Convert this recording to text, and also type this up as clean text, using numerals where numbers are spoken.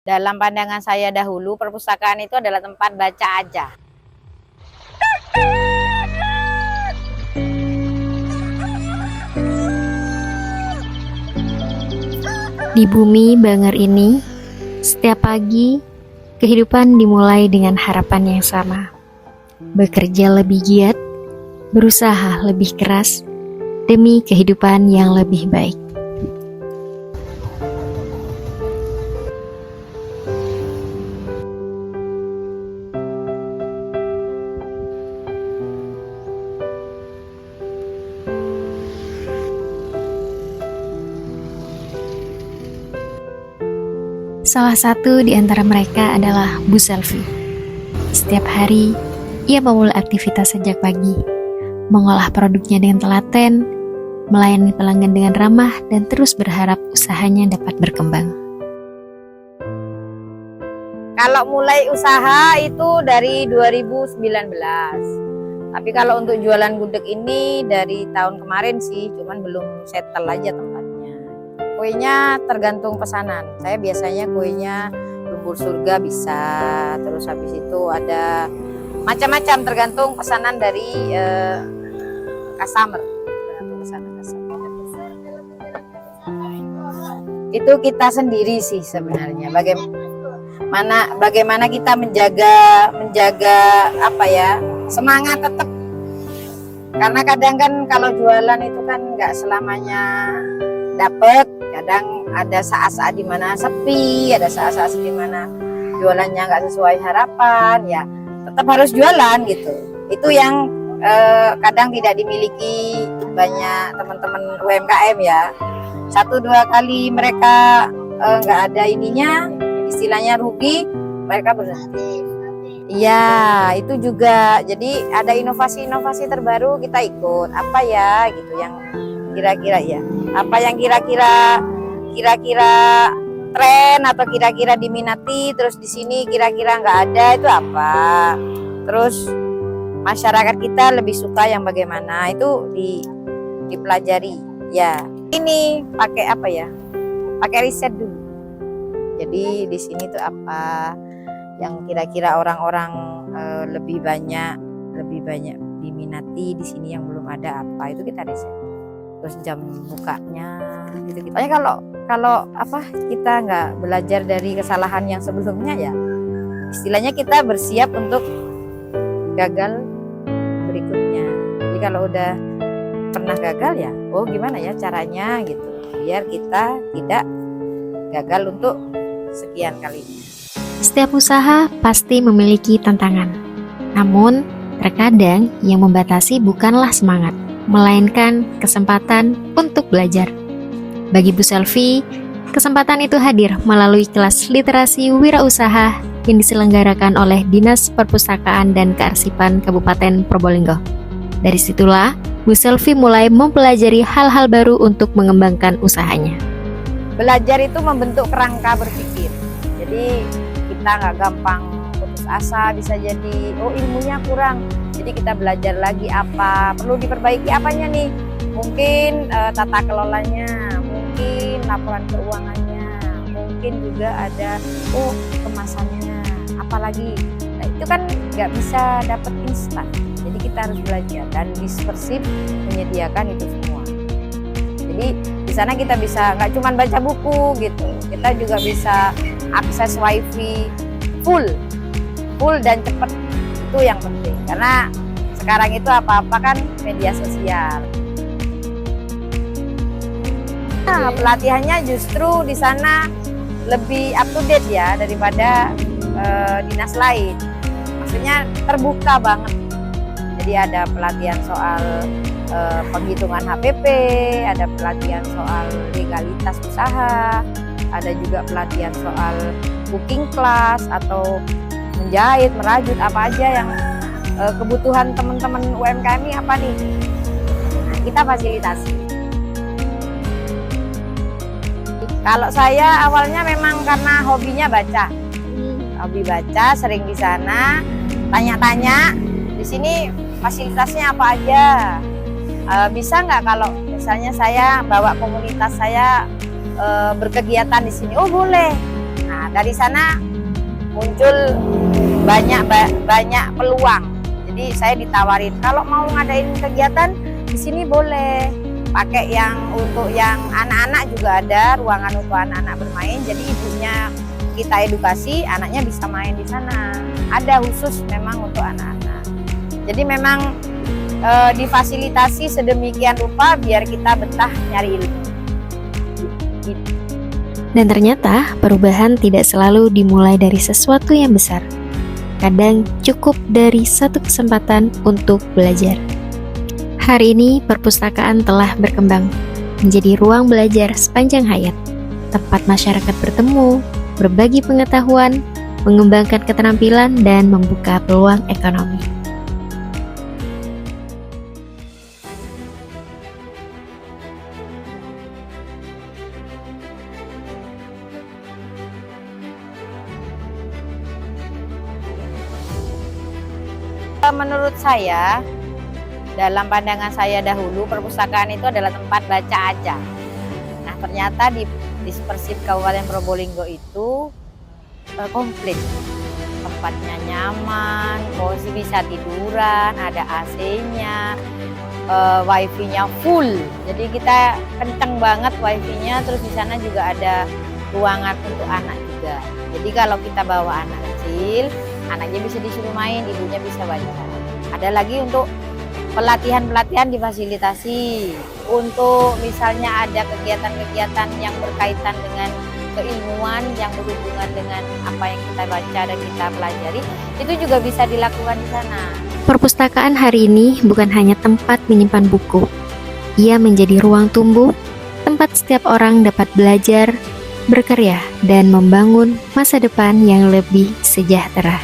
Dalam pandangan saya dahulu, perpustakaan itu adalah tempat baca aja. Di bumi Banger ini, setiap pagi, kehidupan dimulai dengan harapan yang sama. Bekerja lebih giat, berusaha lebih keras, demi kehidupan yang lebih baik. Salah satu di antara mereka adalah Bu Selvi. Setiap hari, ia memulai aktivitas sejak pagi, mengolah produknya dengan telaten, melayani pelanggan dengan ramah, dan terus berharap usahanya dapat berkembang. Kalau mulai usaha itu dari 2019. Tapi kalau untuk jualan gudeg ini dari tahun kemarin sih, cuman belum settle aja tempatnya. Kuenya tergantung pesanan. Saya biasanya kuenya lumpur surga bisa, terus habis itu ada macam-macam tergantung pesanan dari customer. Tergantung pesanan customer. Itu kita sendiri sih sebenarnya. Bagaimana kita menjaga apa ya, semangat tetap. Karena kadang kan kalau jualan itu kan nggak selamanya dapet. Kadang ada saat-saat di mana sepi, ada saat-saat di mana jualannya nggak sesuai harapan, ya tetap harus jualan gitu. Itu yang kadang tidak dimiliki banyak teman-teman UMKM ya. 1-2 kali mereka nggak ada ininya, istilahnya rugi, mereka berhenti. Iya, itu juga. Jadi ada inovasi-inovasi terbaru kita ikut. Apa ya gitu yang kira-kira ya? Apa yang kira-kira tren atau kira-kira diminati, terus di sini kira-kira nggak ada, itu apa? Terus masyarakat kita lebih suka yang bagaimana, itu dipelajari ya. Ini pakai apa ya? Pakai riset dulu. Jadi di sini tuh apa yang kira-kira orang-orang lebih banyak diminati di sini yang belum ada, apa itu kita riset. Terus jam bukanya gitu. Kalau apa, kita nggak belajar dari kesalahan yang sebelumnya ya, istilahnya kita bersiap untuk gagal berikutnya. Jadi kalau udah pernah gagal ya, oh gimana ya caranya gitu, biar kita tidak gagal untuk sekian kalinya. Setiap usaha pasti memiliki tantangan. Namun, terkadang yang membatasi bukanlah semangat, melainkan kesempatan untuk belajar. Bagi Bu Selvi, kesempatan itu hadir melalui kelas literasi wirausaha yang diselenggarakan oleh Dinas Perpustakaan dan Kearsipan Kabupaten Probolinggo. Dari situlah, Bu Selvi mulai mempelajari hal-hal baru untuk mengembangkan usahanya. Belajar itu membentuk kerangka berpikir. Jadi kita nggak gampang putus asa, bisa jadi ilmunya kurang. Jadi kita belajar lagi apa perlu diperbaiki, apanya nih? Mungkin tata kelolanya, mungkin laporan keuangannya, mungkin juga ada kemasannya, apalagi. Nah, itu kan nggak bisa dapat instan. Jadi kita harus belajar dan Dispersip menyediakan itu semua. Jadi di sana kita bisa nggak cuma baca buku gitu, kita juga bisa akses wifi full dan cepat. Itu yang penting, karena sekarang itu apa-apa kan media sosial. Nah, pelatihannya justru di sana lebih up to date ya daripada dinas lain. Maksudnya terbuka banget. Jadi ada pelatihan soal penghitungan HPP, ada pelatihan soal legalitas usaha, ada juga pelatihan soal cooking class atau menjahit, merajut, apa aja yang kebutuhan teman-teman UMKM ini apa nih? Nah, kita fasilitasi. Kalau saya awalnya memang karena hobinya baca, hobi baca, sering di sana tanya-tanya. Di sini fasilitasnya apa aja? Bisa nggak kalau misalnya saya bawa komunitas saya berkegiatan di sini? Oh boleh. Nah Nah, dari sana muncul banyak peluang. Jadi saya ditawarin kalau mau ngadain kegiatan di sini boleh pakai yang untuk yang anak-anak juga ada ruangan untuk anak-anak bermain. Jadi ibunya kita edukasi, anaknya bisa main di sana. Ada khusus memang untuk anak-anak. Jadi memang difasilitasi sedemikian rupa biar kita betah nyari ilmu. Dan ternyata perubahan tidak selalu dimulai dari sesuatu yang besar. Kadang cukup dari satu kesempatan untuk belajar. Hari ini perpustakaan telah berkembang menjadi ruang belajar sepanjang hayat, tempat masyarakat bertemu, berbagi pengetahuan, mengembangkan keterampilan, dan membuka peluang ekonomi. Menurut saya, dalam pandangan saya dahulu, perpustakaan itu adalah tempat baca aja. Nah, ternyata di Persib Kabupaten Probolinggo itu komplit. Tempatnya nyaman, posisi bisa tiduran, ada AC-nya, wifi-nya full. Jadi kita kenceng banget wifi-nya, terus di sana juga ada ruangan untuk anak juga. Jadi kalau kita bawa anak kecil, anaknya bisa disuruh main, ibunya bisa baca. Ada lagi untuk pelatihan-pelatihan difasilitasi. Untuk misalnya ada kegiatan-kegiatan yang berkaitan dengan keilmuan yang berhubungan dengan apa yang kita baca dan kita pelajari, itu juga bisa dilakukan di sana. Perpustakaan hari ini bukan hanya tempat menyimpan buku. Ia menjadi ruang tumbuh, tempat setiap orang dapat belajar, berkarya, dan membangun masa depan yang lebih sejahtera.